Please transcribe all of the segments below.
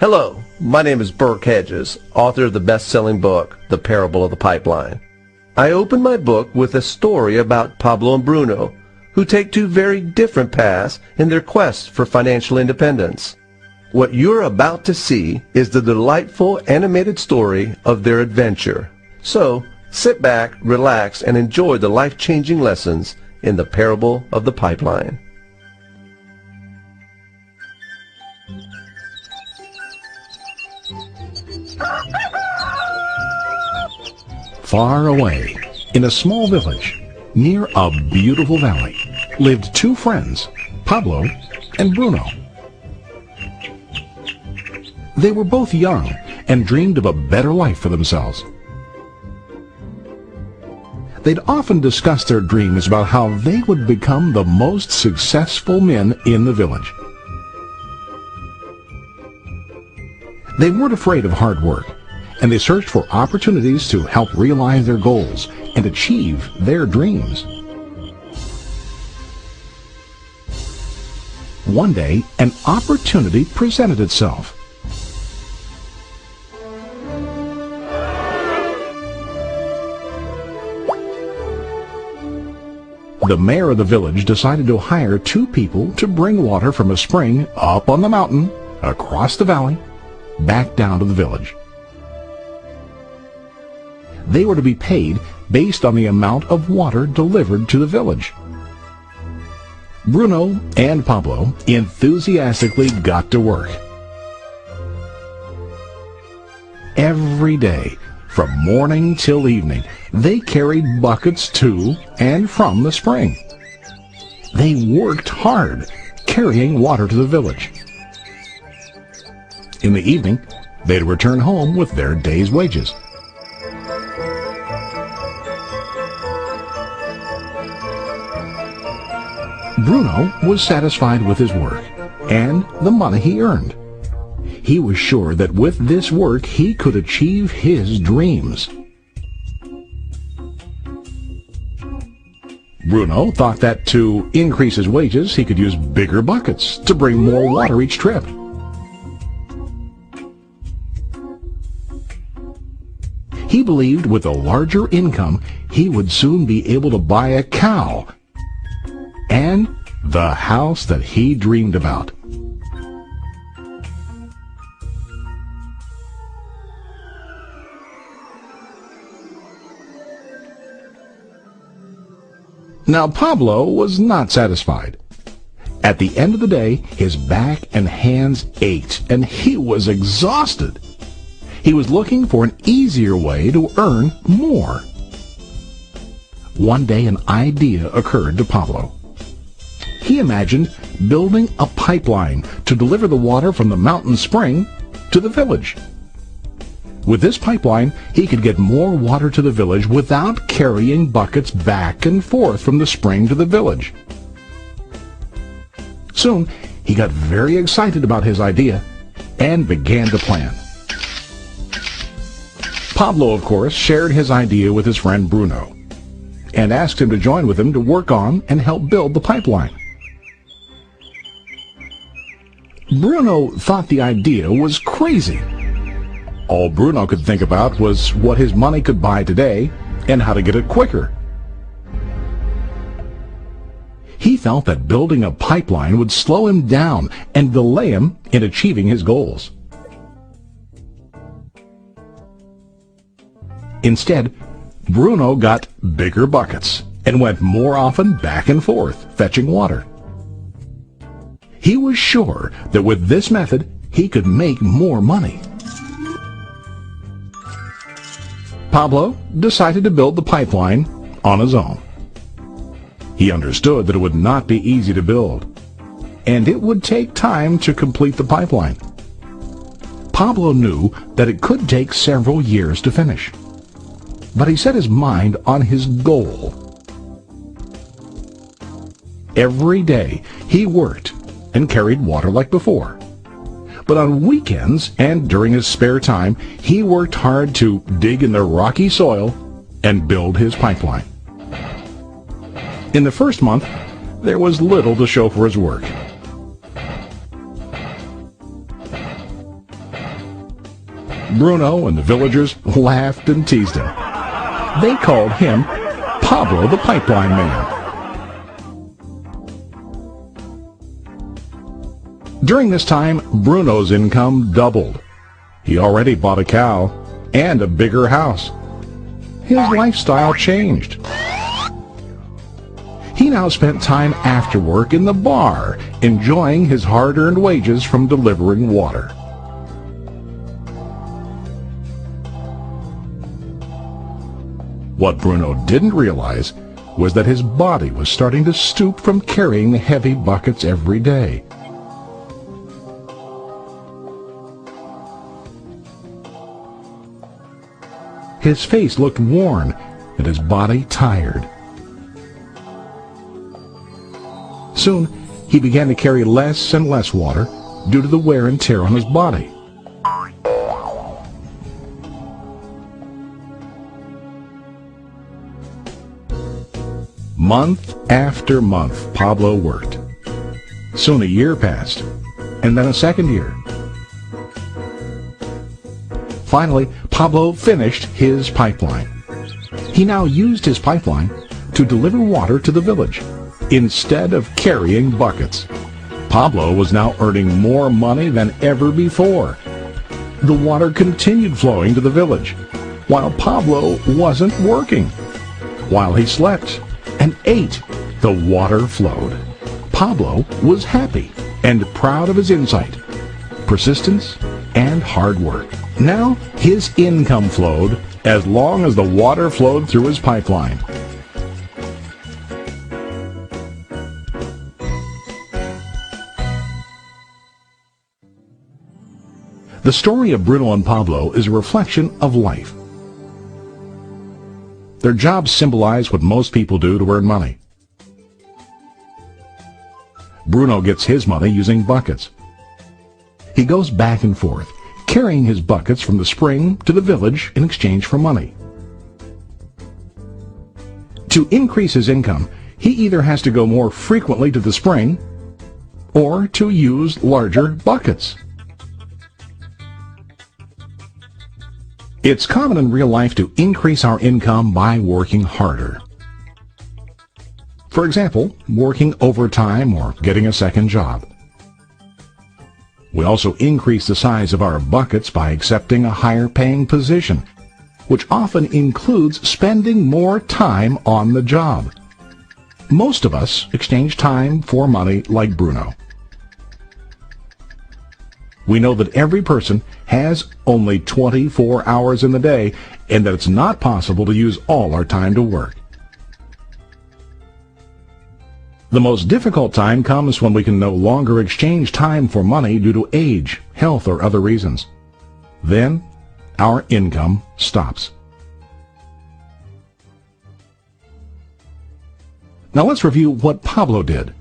Hello, my name is Brooke Hedges, author of the best-selling book, The Parable of the Pipeline. I open my book with a story about Pablo and Bruno, who take two very different paths in their quest for financial independence. What you're about to see is the delightful animated story of their adventure. So, sit back, relax, and enjoy the life-changing lessons in The Parable of the Pipeline. Far away, in a small village, near a beautiful valley, lived two friends, Pablo and Bruno. They were both young and dreamed of a better life for themselves. They'd often discuss their dreams about how they would become the most successful men in the village. They weren't afraid of hard work, and they searched for opportunities to help realize their goals and achieve their dreams. One day, an opportunity presented itself. The mayor of the village decided to hire two people to bring water from a spring up on the mountain, across the valley, back down to the village. They were to be paid based on the amount of water delivered to the village. Bruno and Pablo enthusiastically got to work. Every day, from morning till evening, they carried buckets to and from the spring. They worked hard, carrying water to the village. In the evening, they'd return home with their day's wages. Bruno was satisfied with his work and the money he earned. He was sure that with this work he could achieve his dreams. Bruno thought that to increase his wages he could use bigger buckets to bring more water each trip. He believed with a larger income he would soon be able to buy a cow and the house that he dreamed about. Now Pablo was not satisfied. At the end of the day, his back and hands ached, and he was exhausted. He was looking for an easier way to earn more. One day an idea occurred to Pablo. He imagined building a pipeline to deliver the water from the mountain spring to the village. With this pipeline, he could get more water to the village without carrying buckets back and forth from the spring to the village. Soon, he got very excited about his idea and began to plan. Pablo, of course, shared his idea with his friend Bruno and asked him to join with him to work on and help build the pipeline. Bruno thought the idea was crazy. All Bruno could think about was what his money could buy today and how to get it quicker. He felt that building a pipeline would slow him down and delay him in achieving his goals. Instead, Bruno got bigger buckets and went more often back and forth fetching water. He was sure that with this method, he could make more money. Pablo decided to build the pipeline on his own. He understood that it would not be easy to build, and it would take time to complete the pipeline. Pablo knew that it could take several years to finish, but he set his mind on his goal. Every day he worked and carried water like before. But on weekends and during his spare time, he worked hard to dig in the rocky soil and build his pipeline. In the first month, there was little to show for his work. Bruno and the villagers laughed and teased him. They called him Pablo the Pipeline Man. During this time, Bruno's income doubled. He already bought a cow and a bigger house. His lifestyle changed. He now spent time after work in the bar, enjoying his hard-earned wages from delivering water. What Bruno didn't realize was that his body was starting to stoop from carrying the heavy buckets every day. His face looked worn and his body tired. Soon, he began to carry less and less water due to the wear and tear on his body. Month after month, Pablo worked. Soon a year passed, and then a second year. Finally, Pablo finished his pipeline. He now used his pipeline to deliver water to the village instead of carrying buckets. Pablo was now earning more money than ever before. The water continued flowing to the village, while Pablo wasn't working. While he slept and ate, the water flowed. Pablo was happy and proud of his insight, persistence, and hard work. Now his income flowed as long as the water flowed through his pipeline. The story of Bruno and Pablo is a reflection of life. Their jobs symbolize what most people do to earn money. Bruno gets his money using buckets. He goes back and forth, carrying his buckets from the spring to the village in exchange for money. To increase his income, he either has to go more frequently to the spring or to use larger buckets. It's common in real life to increase our income by working harder. For example, working overtime or getting a second job. We also increase the size of our buckets by accepting a higher paying position, which often includes spending more time on the job. Most of us exchange time for money like Bruno. We know that every person has only 24 hours in the day and that it's not possible to use all our time to work. The most difficult time comes when we can no longer exchange time for money due to age, health, or other reasons. Then, our income stops. Now let's review what Pablo did.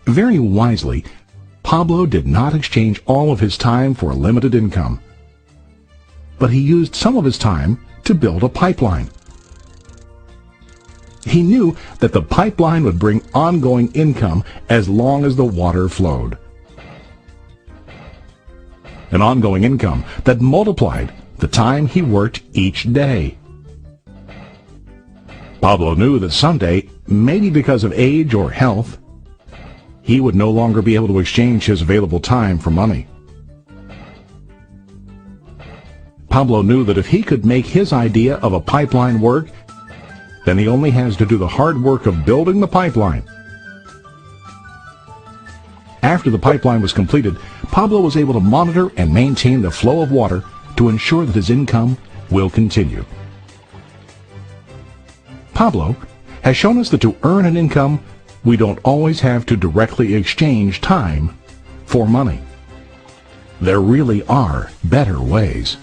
Very wisely, Pablo did not exchange all of his time for a limited income, but he used some of his time to build a pipeline. He knew that the pipeline would bring ongoing income as long as the water flowed. An ongoing income that multiplied the time he worked each day. Pablo knew that someday, maybe because of age or health, he would no longer be able to exchange his available time for money. Pablo knew that if he could make his idea of a pipeline work, then he only has to do the hard work of building the pipeline. After the pipeline was completed, Pablo was able to monitor and maintain the flow of water to ensure that his income will continue. Pablo has shown us that to earn an income, we don't always have to directly exchange time for money. There really are better ways.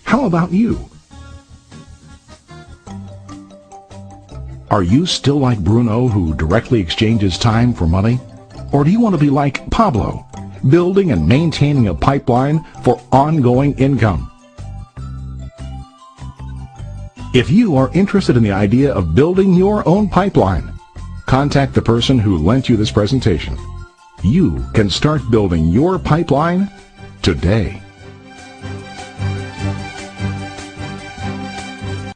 How about you? Are you still like Bruno, who directly exchanges time for money? Or do you want to be like Pablo, building and maintaining a pipeline for ongoing income? If you are interested in the idea of building your own pipeline, contact the person who lent you this presentation. You can start building your pipeline today.